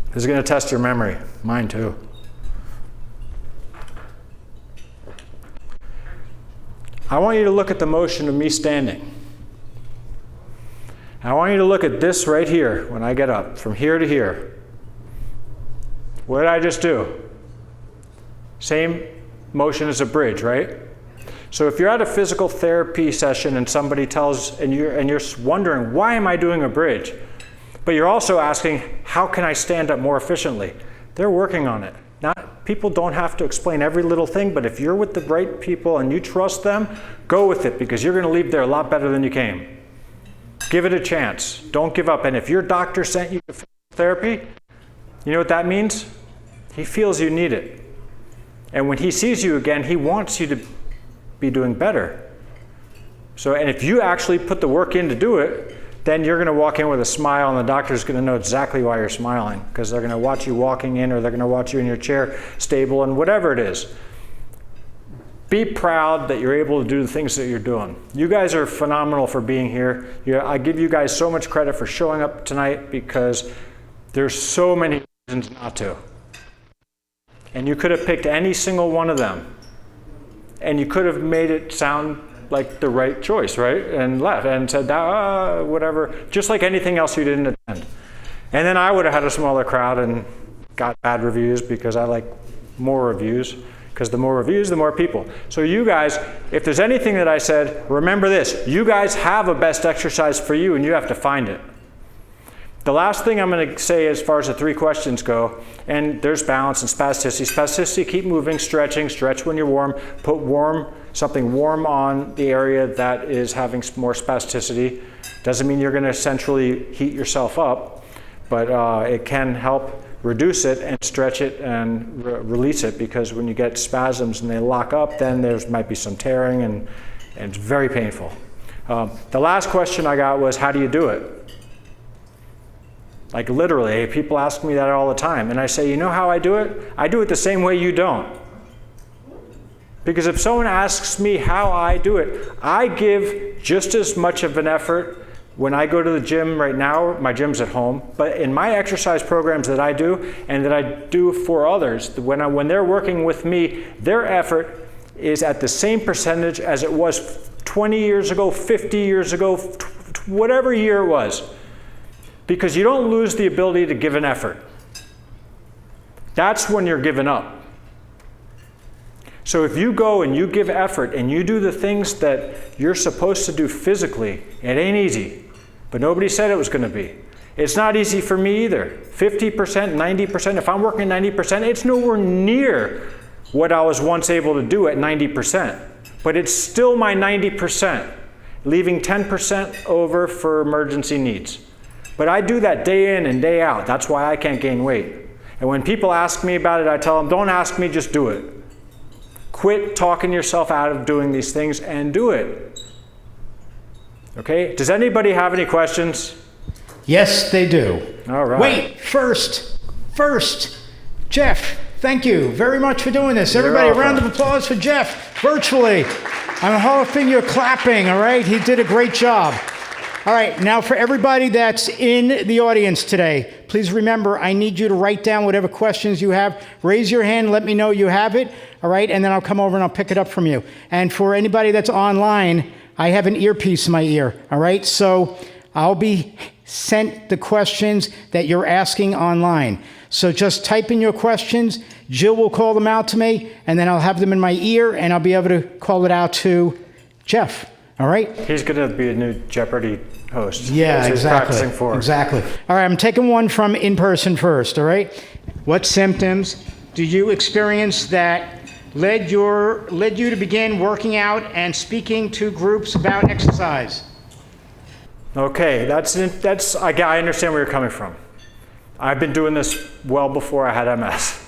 this is going to test your memory. Mine too. I want you to look at the motion of me standing. I want you to look at this right here when I get up, from here to here. What did I just do? Same motion as a bridge, right? So if you're at a physical therapy session and somebody tells, and you're wondering, why am I doing a bridge? But you're also asking, how can I stand up more efficiently? They're working on it. People don't have to explain every little thing, but if you're with the right people and you trust them, go with it, because you're going to leave there a lot better than you came. Give it a chance. Don't give up. And if your doctor sent you to physical therapy, you know what that means? He feels you need it. And when he sees you again, he wants you to be doing better. So, and if you actually put the work in to do it, then you're going to walk in with a smile, and the doctor's going to know exactly why you're smiling, because they're going to watch you walking in, or they're going to watch you in your chair stable, and whatever it is. Be proud that you're able to do the things that you're doing. You guys are phenomenal for being here. I give you guys so much credit for showing up tonight, because there's so many reasons not to. And you could have picked any single one of them, and you could have made it sound like the right choice, right? And left and said, whatever, just like anything else you didn't attend. And then I would have had a smaller crowd and got bad reviews, because I like more reviews, because the more reviews, the more people. So you guys, if there's anything that I said, remember this: you guys have a best exercise for you, and you have to find it. The last thing I'm going to say as far as the 3 questions go, and there's balance and spasticity. Spasticity, keep moving, stretching, stretch when you're warm, put something warm on the area that is having more spasticity. Doesn't mean you're going to centrally heat yourself up, but it can help reduce it and stretch it and release it, because when you get spasms and they lock up, then there might be some tearing, and it's very painful. The last question I got was, how do you do it? Like literally, people ask me that all the time, and I say, you know how I do it? I do it the same way you don't. Because if someone asks me how I do it, I give just as much of an effort when I go to the gym. Right now, my gym's at home, but in my exercise programs that I do, and that I do for others, when they're working with me, their effort is at the same percentage as it was 20 years ago, 50 years ago, whatever year it was. Because you don't lose the ability to give an effort. That's when you're giving up. So if you go and you give effort and you do the things that you're supposed to do physically, it ain't easy. But nobody said it was going to be. It's not easy for me either. 50%, 90%, if I'm working 90%, it's nowhere near what I was once able to do at 90%. But it's still my 90%, leaving 10% over for emergency needs. But I do that day in and day out. That's why I can't gain weight. And when people ask me about it, I tell them, don't ask me, just do it. Quit talking yourself out of doing these things and do it. Okay? Does anybody have any questions? Yes, they do. All right. Wait, first, Jeff, thank you very much for doing this. Everybody, a round of applause for Jeff, virtually. I'm hoping you're clapping, all right? He did a great job. All right, now for everybody that's in the audience today, please remember, I need you to write down whatever questions you have. Raise your hand, let me know you have it, all right? And then I'll come over and I'll pick it up from you. And for anybody that's online, I have an earpiece in my ear, all right? So I'll be sent the questions that you're asking online. So just type in your questions, Jill will call them out to me, and then I'll have them in my ear, and I'll be able to call it out to Jeff. All right? He's going to be a new Jeopardy host. Yeah, That's what he's exactly. practicing for. Exactly. All right, I'm taking one from in person first, all right? What symptoms do you experience that led you to begin working out and speaking to groups about exercise? Okay, I understand where you're coming from. I've been doing this well before I had MS.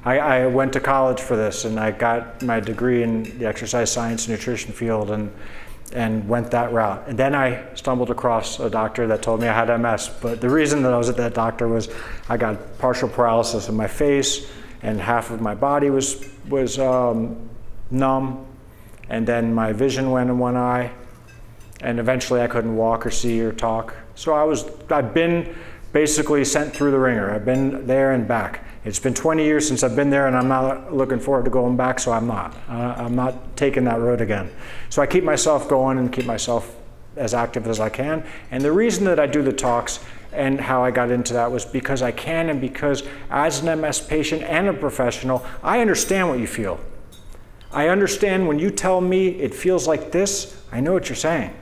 I went to college for this, and I got my degree in the exercise science and nutrition field and went that route. And then I stumbled across a doctor that told me I had MS. But the reason that I was at that doctor was I got partial paralysis in my face, and half of my body was numb, and then my vision went in one eye, and eventually I couldn't walk or see or talk. So I've been basically sent through the ringer. I've been there and back. It's been 20 years since I've been there, and I'm not looking forward to going back, so I'm not taking that road again. So I keep myself going and keep myself as active as I can. And the reason that I do the talks and how I got into that was because I can, and because as an MS patient and a professional, I understand what you feel. I understand when you tell me it feels like this, I know what you're saying.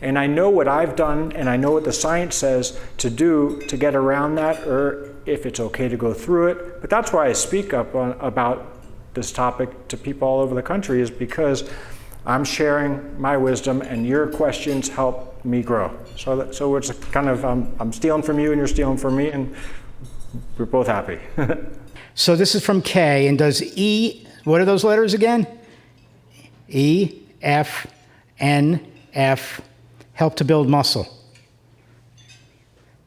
And I know what I've done, and I know what the science says to do to get around that, or if it's okay to go through it. But that's why I speak up about this topic to people all over the country, is because I'm sharing my wisdom, and your questions help me grow. So it's kind of, I'm stealing from you and you're stealing from me, and we're both happy. So this is from K, and does E, what are those letters again? E, F, N, F, help to build muscle?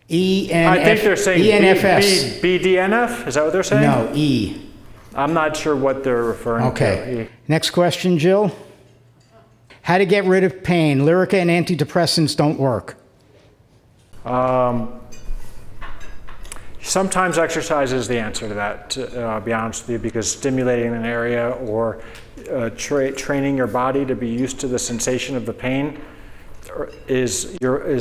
E, N, I think F, they're saying ENFS. BDNF, is that what they're saying? No, E. I'm not sure what they're referring to. Okay. Next question, Jill. How to get rid of pain. Lyrica and antidepressants don't work. Sometimes exercise is the answer to that, to be honest with you, because stimulating an area or training your body to be used to the sensation of the pain is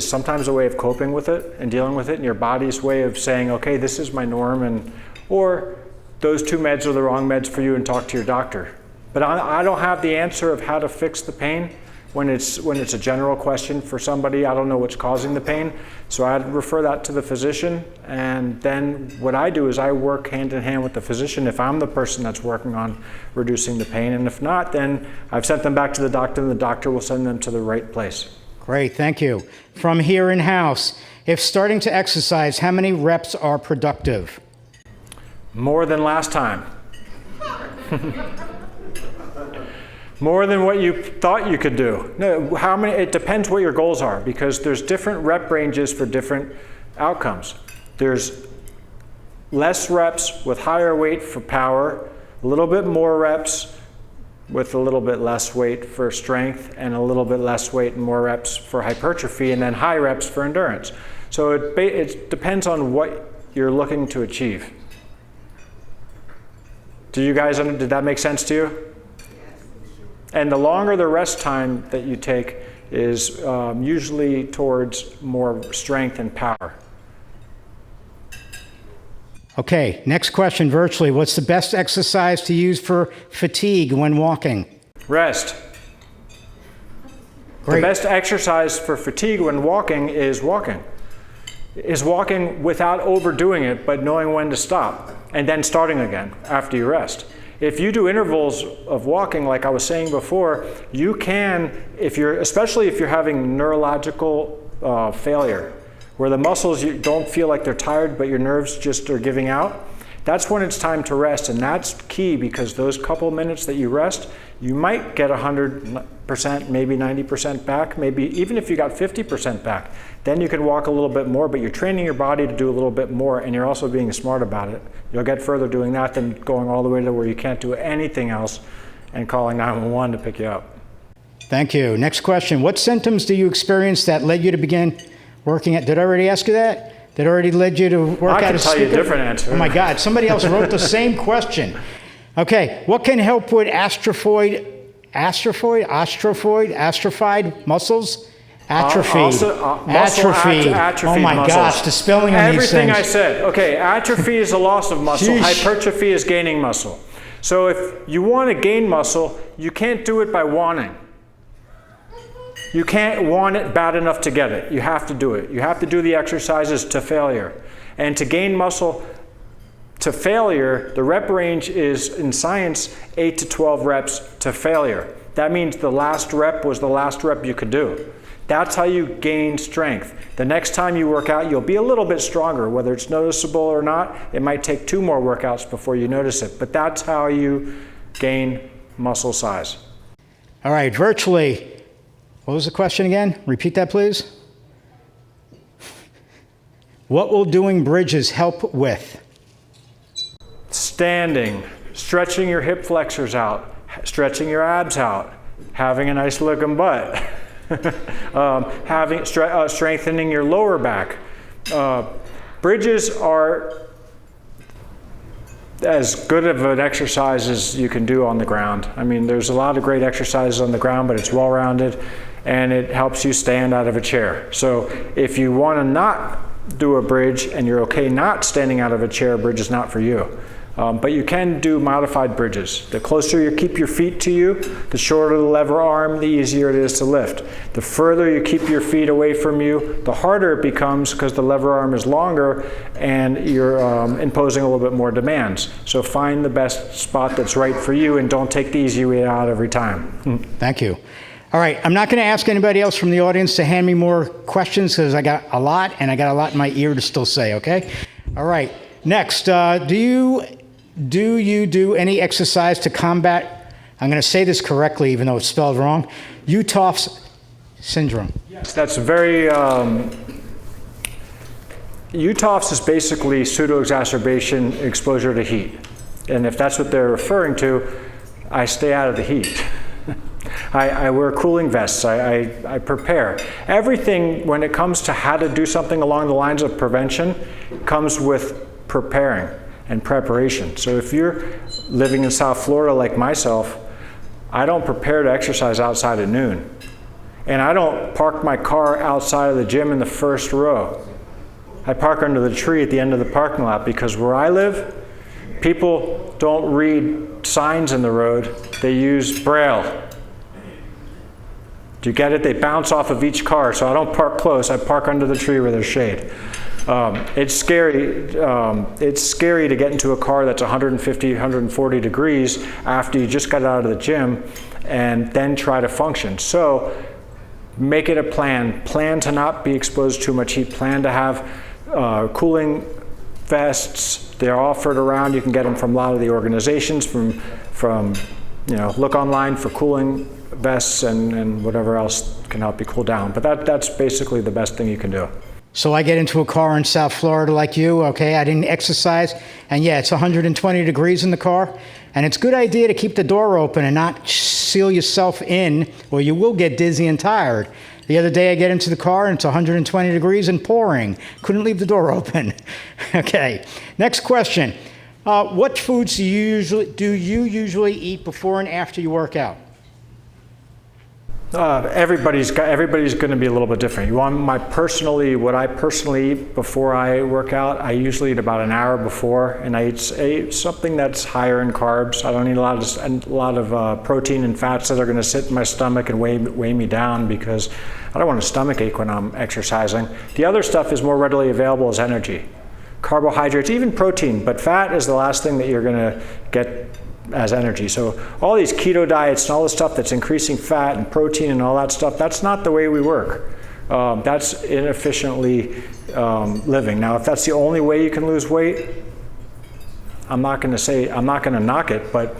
sometimes a way of coping with it and dealing with it, and your body's way of saying, okay, this is my norm, or those two meds are the wrong meds for you, and talk to your doctor. But I don't have the answer of how to fix the pain when it's a general question for somebody. I don't know what's causing the pain, so I'd refer that to the physician. And then what I do is I work hand in hand with the physician if I'm the person that's working on reducing the pain. And if not, then I've sent them back to the doctor, and the doctor will send them to the right place. Great, thank you. From here in-house, if starting to exercise, how many reps are productive? More than last time. More than what you thought you could do. No, how many? It depends what your goals are, because there's different rep ranges for different outcomes. There's less reps with higher weight for power, a little bit more reps with a little bit less weight for strength, and a little bit less weight and more reps for hypertrophy, and then high reps for endurance. So it depends on what you're looking to achieve. Did that make sense to you? And the longer the rest time that you take is usually towards more strength and power. Okay, next question virtually. What's the best exercise to use for fatigue when walking? Rest. Great. The best exercise for fatigue when walking is walking. Is walking without overdoing it, but knowing when to stop, and then starting again after you rest. If you do intervals of walking, like I was saying before, you can, especially if you're having neurological failure, where the muscles, you don't feel like they're tired, but your nerves just are giving out, that's when it's time to rest. And that's key, because those couple minutes that you rest, you might get 100%, maybe 90% back, maybe even if you got 50% back. Then you can walk a little bit more, but you're training your body to do a little bit more, and you're also being smart about it. You'll get further doing that than going all the way to where you can't do anything else and calling 911 to pick you up. Thank you. Next question. What symptoms do you experience that led you to begin working at? Did I already ask you that? That already led you to work I at can a tell you a speaker? different answer. Oh my God, somebody else wrote the same question. Okay, what can help with atrophied muscles? Atrophied. Atrophied Oh my muscles. gosh, the spelling on these Everything things. I said. Okay, atrophy is a loss of muscle. Sheesh. Hypertrophy is gaining muscle. So if you want to gain muscle, you can't do it by wanting. You can't want it bad enough to get it. You have to do it. You have to do the exercises to failure. And to gain muscle to failure, the rep range is, in science, 8 to 12 reps to failure. That means the last rep was the last rep you could do. That's how you gain strength. The next time you work out, you'll be a little bit stronger. Whether it's noticeable or not, it might take 2 more workouts before you notice it. But that's how you gain muscle size. All right, virtually. What was the question again? Repeat that, please. What will doing bridges help with? Standing, stretching your hip flexors out, stretching your abs out, having a nice looking butt, strengthening your lower back. Bridges are as good of an exercise as you can do on the ground. I mean, there's a lot of great exercises on the ground, but it's well-rounded and it helps you stand out of a chair. So if you want to not do a bridge and you're okay not standing out of a chair, a bridge is not for you. But you can do modified bridges. The closer you keep your feet to you, the shorter the lever arm, the easier it is to lift. The further you keep your feet away from you, the harder it becomes because the lever arm is longer and you're imposing a little bit more demands. So find the best spot that's right for you and don't take the easy way out every time. Thank you. All right, I'm not going to ask anybody else from the audience to hand me more questions because I got a lot and I got a lot in my ear to still say, okay? All right, next, do you do any exercise to combat, I'm going to say this correctly even though it's spelled wrong, Uthoff's syndrome? Yes, that's very, Uthoff's is basically pseudo-exacerbation exposure to heat. And if that's what they're referring to, I stay out of the heat. I wear cooling vests, I prepare. Everything when it comes to how to do something along the lines of prevention comes with preparing and preparation. So if you're living in South Florida like myself, I don't prepare to exercise outside at noon. And I don't park my car outside of the gym in the first row. I park under the tree at the end of the parking lot because where I live, people don't read signs in the road, they use Braille. Do you get it? They bounce off of each car, so I don't park close, I park under the tree where there's shade. It's scary to get into a car that's 150, 140 degrees after you just got out of the gym and then try to function. So make it a plan. Plan to not be exposed to too much heat. Plan to have cooling vests. They're offered around. You can get them from a lot of the organizations, from look online for cooling vests and whatever else can help you cool down. But that's basically the best thing you can do. So I get into a car in South Florida like you, okay, I didn't exercise, and yeah, it's 120 degrees in the car, and it's a good idea to keep the door open and not seal yourself in, or you will get dizzy and tired. The other day I get into the car and it's 120 degrees and pouring. Couldn't leave the door open. Okay, next question. What foods do you usually eat before and after you work out? Everybody's going to be a little bit different. You want what I personally eat before I work out. I usually eat about an hour before, and I eat something that's higher in carbs. I don't eat a lot of protein and fats that are going to sit in my stomach and weigh me down because I don't want a stomach ache when I'm exercising. The other stuff is more readily available as energy. Carbohydrates, even protein, but fat is the last thing that you're going to get as energy. So all these keto diets and all the stuff that's increasing fat and protein and all that stuff, that's not the way we work. That's inefficiently living. Now, if that's the only way you can lose weight, I'm not going to knock it, but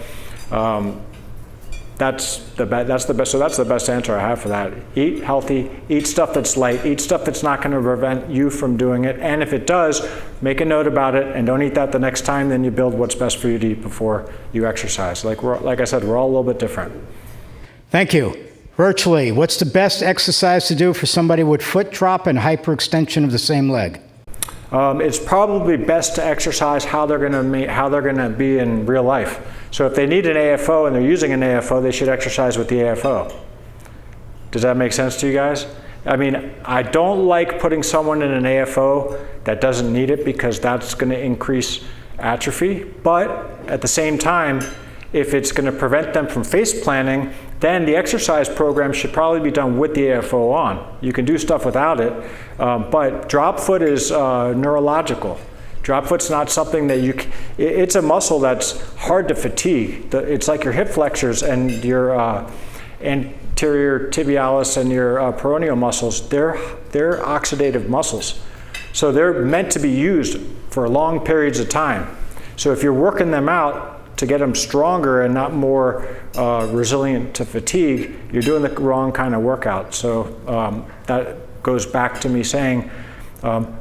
that's the best. So that's the best answer I have for that. Eat healthy, eat stuff that's light, eat stuff that's not going to prevent you from doing it. And if it does, make a note about it and don't eat that the next time. Then you build what's best for you to eat before you exercise. Like I said, we're all a little bit different. Thank you. Virtually, what's the best exercise to do for somebody with foot drop and hyperextension of the same leg? It's probably best to exercise how they're going to be in real life. So if they need an AFO and they're using an AFO, they should exercise with the AFO. Does that make sense to you guys? I mean, I don't like putting someone in an AFO that doesn't need it because that's going to increase atrophy. But at the same time, if it's going to prevent them from face planting, then the exercise program should probably be done with the AFO on. You can do stuff without it, but drop foot is neurological. Drop foot's not something that it's a muscle that's hard to fatigue. It's like your hip flexors and your anterior tibialis and your peroneal muscles. They're oxidative muscles. So they're meant to be used for long periods of time. So if you're working them out to get them stronger and not more resilient to fatigue, you're doing the wrong kind of workout. So that goes back to me saying,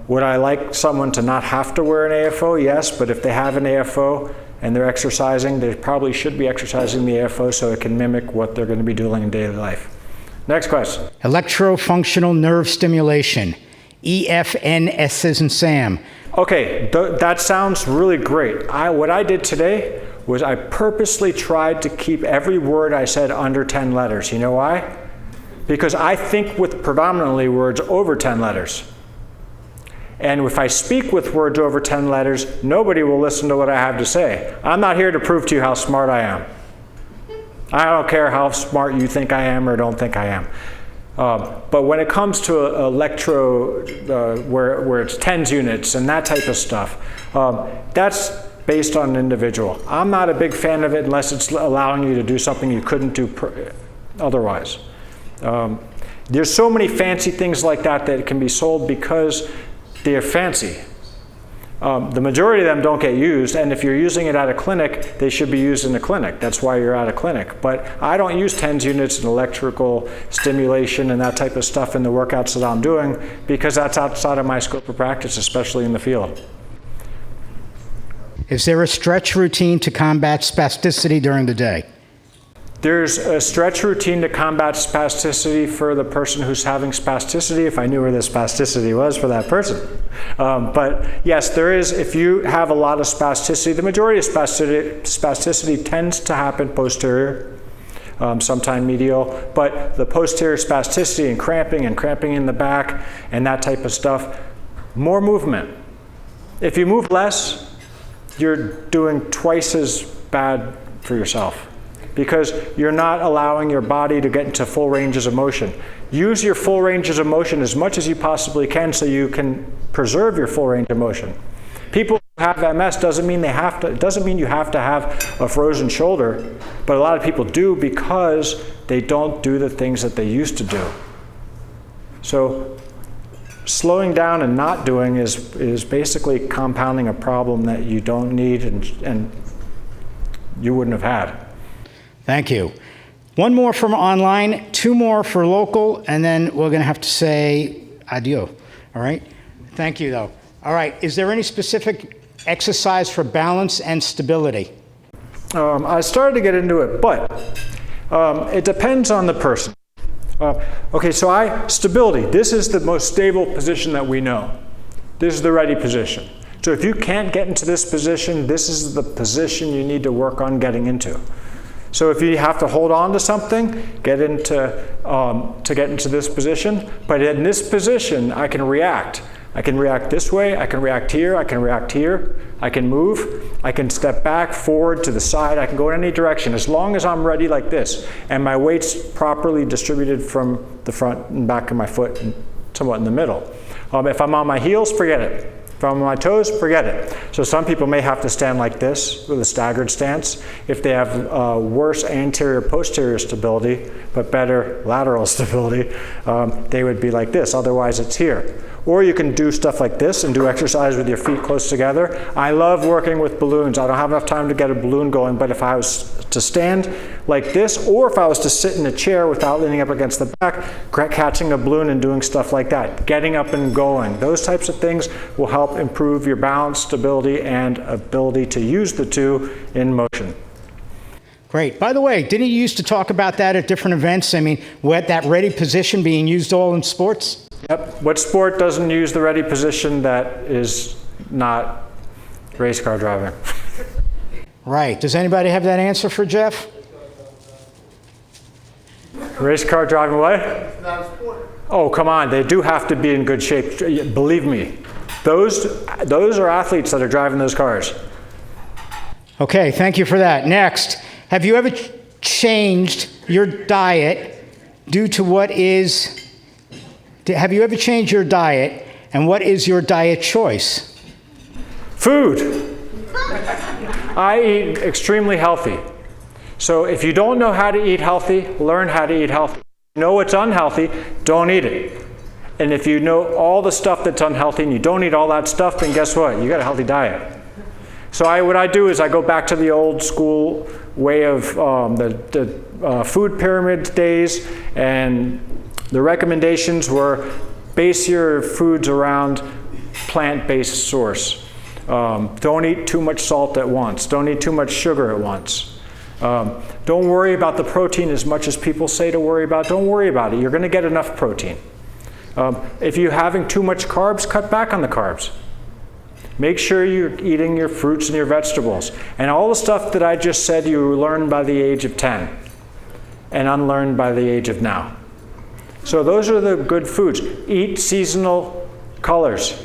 would I like someone to not have to wear an AFO? Yes, but if they have an AFO and they're exercising, they probably should be exercising the AFO so it can mimic what they're going to be doing in daily life. Next question. Electrofunctional nerve stimulation. EFNS as in Sam. Okay, that sounds really great. What I did today was I purposely tried to keep every word I said under 10 letters. You know why? Because I think with predominantly words over 10 letters. And if I speak with words over 10 letters, nobody will listen to what I have to say. I'm not here to prove to you how smart I am. I don't care how smart you think I am or don't think I am. But when it comes to electro, where it's tens units and that type of stuff, that's based on an individual. I'm not a big fan of it unless it's allowing you to do something you couldn't do otherwise. There's so many fancy things like that that can be sold because they're fancy. The majority of them don't get used, and if you're using it at a clinic, they should be used in a clinic. That's why you're at a clinic. But I don't use TENS units and electrical stimulation and that type of stuff in the workouts that I'm doing because that's outside of my scope of practice, especially in the field. Is there a stretch routine to combat spasticity during the day? There's a stretch routine to combat spasticity for the person who's having spasticity, if I knew where the spasticity was for that person. But yes, there is. If you have a lot of spasticity, the majority of spasticity tends to happen posterior, sometime medial, but the posterior spasticity and cramping in the back and that type of stuff, more movement. If you move less, you're doing twice as bad for yourself, because you're not allowing your body to get into full ranges of motion. Use your full ranges of motion as much as you possibly can so you can preserve your full range of motion. People who have MS doesn't mean you have to have a frozen shoulder, but a lot of people do because they don't do the things that they used to do. So slowing down and not doing is basically compounding a problem that you don't need and you wouldn't have had. Thank you. One more from online, two more for local, and then we're going to have to say adieu. All right? Thank you, though. All right. Is there any specific exercise for balance and stability? I started to get into it, but it depends on the person. Okay, so stability. This is the most stable position that we know. This is the ready position. So if you can't get into this position, this is the position you need to work on getting into. So if you have to hold on to something, get into this position. But in this position, I can react. I can react this way. I can react here. I can react here. I can move. I can step back, forward, to the side. I can go in any direction as long as I'm ready like this. And my weight's properly distributed from the front and back of my foot and somewhat in the middle. If I'm on my heels, forget it. If I'm on my toes, forget it. So some people may have to stand like this with a staggered stance. If they have worse anterior-posterior stability, but better lateral stability, they would be like this. Otherwise, it's here. Or you can do stuff like this and do exercise with your feet close together. I love working with balloons. I don't have enough time to get a balloon going, but if I was to stand like this, or if I was to sit in a chair without leaning up against the back, catching a balloon and doing stuff like that, getting up and going, those types of things will help improve your balance, stability, and ability to use the two in motion. Great. By the way, didn't you used to talk about that at different events? I mean, what, that ready position being used all in sports? Yep. What sport doesn't use the ready position that is not race car driving? Right. Does anybody have that answer for Jeff? Race car driving what? It's not a sport. Oh, come on. They do have to be in good shape. Believe me. Those are athletes that are driving those cars. Okay, thank you for that. Next, have you ever changed your diet due to what is, have you ever changed your diet, and what is your diet choice? Food. I eat extremely healthy. So if you don't know how to eat healthy, learn how to eat healthy. If you know it's unhealthy, don't eat it. And if you know all the stuff that's unhealthy and you don't eat all that stuff, then guess what? You got a healthy diet. So what I do is I go back to the old school way of the food pyramid days, and the recommendations were base your foods around plant-based source. Don't eat too much salt at once. Don't eat too much sugar at once. Don't worry about the protein as much as people say to worry about. Don't worry about it. You're going to get enough protein. If you're having too much carbs, cut back on the carbs. Make sure you're eating your fruits and your vegetables. And all the stuff that I just said you learned by the age of 10 and unlearned by the age of now. So those are the good foods. Eat seasonal colors.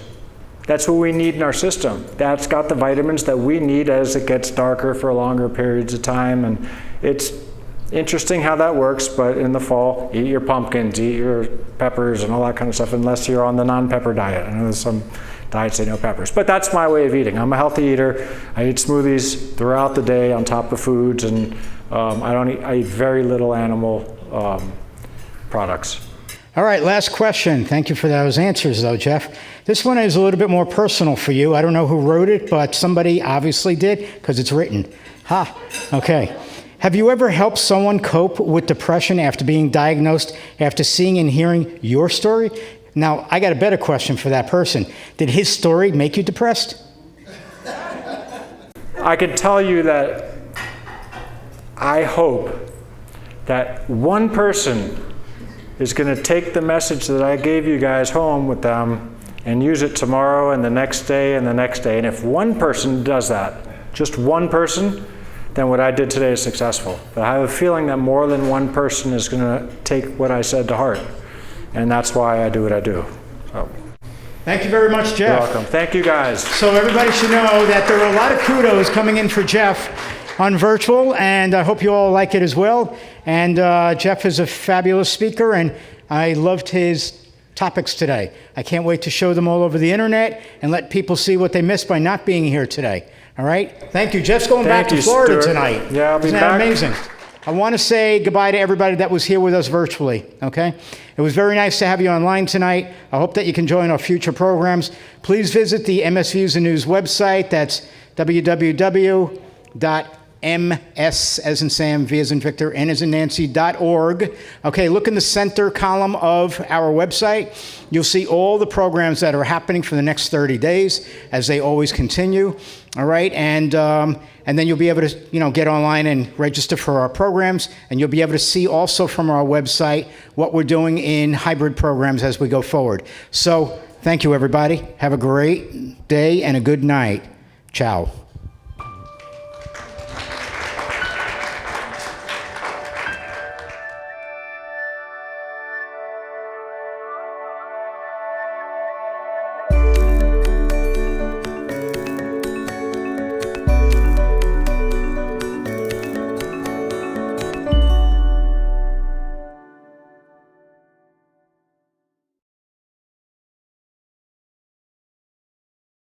That's what we need in our system. That's got the vitamins that we need as it gets darker for longer periods of time. And it's interesting how that works, but in the fall, eat your pumpkins, eat your peppers and all that kind of stuff, unless you're on the non-pepper diet. I know there's some diets say no peppers, but that's my way of eating. I'm a healthy eater. I eat smoothies throughout the day on top of foods, and I eat very little animal products. All right, last question. Thank you for those answers, though, Jeff. This one is a little bit more personal for you. I don't know who wrote it, but somebody obviously did, because it's written. Okay. Have you ever helped someone cope with depression after being diagnosed, after seeing and hearing your story? Now, I got a better question for that person. Did his story make you depressed? I can tell you that I hope that one person is going to take the message that I gave you guys home with them and use it tomorrow and the next day and the next day. And if one person does that, just one person, then what I did today is successful. But I have a feeling that more than one person is going to take what I said to heart. And that's why I do what I do. So. Thank you very much, Jeff. You're welcome. Thank you, guys. So everybody should know that there are a lot of kudos coming in for Jeff on virtual, and I hope you all like it as well. And Jeff is a fabulous speaker, and I loved his topics today. I can't wait to show them all over the internet and let people see what they missed by not being here today. All right? Thank you. Jeff's going back to Florida tonight. Yeah, I'll be back. Isn't that amazing? I want to say goodbye to everybody that was here with us virtually, okay? It was very nice to have you online tonight. I hope that you can join our future programs. Please visit the MS Views and News website. That's www.ms, as in Sam, V as in Victor, N as in Nancy.org. Okay, look in the center column of our website. You'll see all the programs that are happening for the next 30 days, as they always continue. All right, and then you'll be able to, get online and register for our programs, and you'll be able to see also from our website what we're doing in hybrid programs as we go forward. So, thank you, everybody. Have a great day and a good night. Ciao.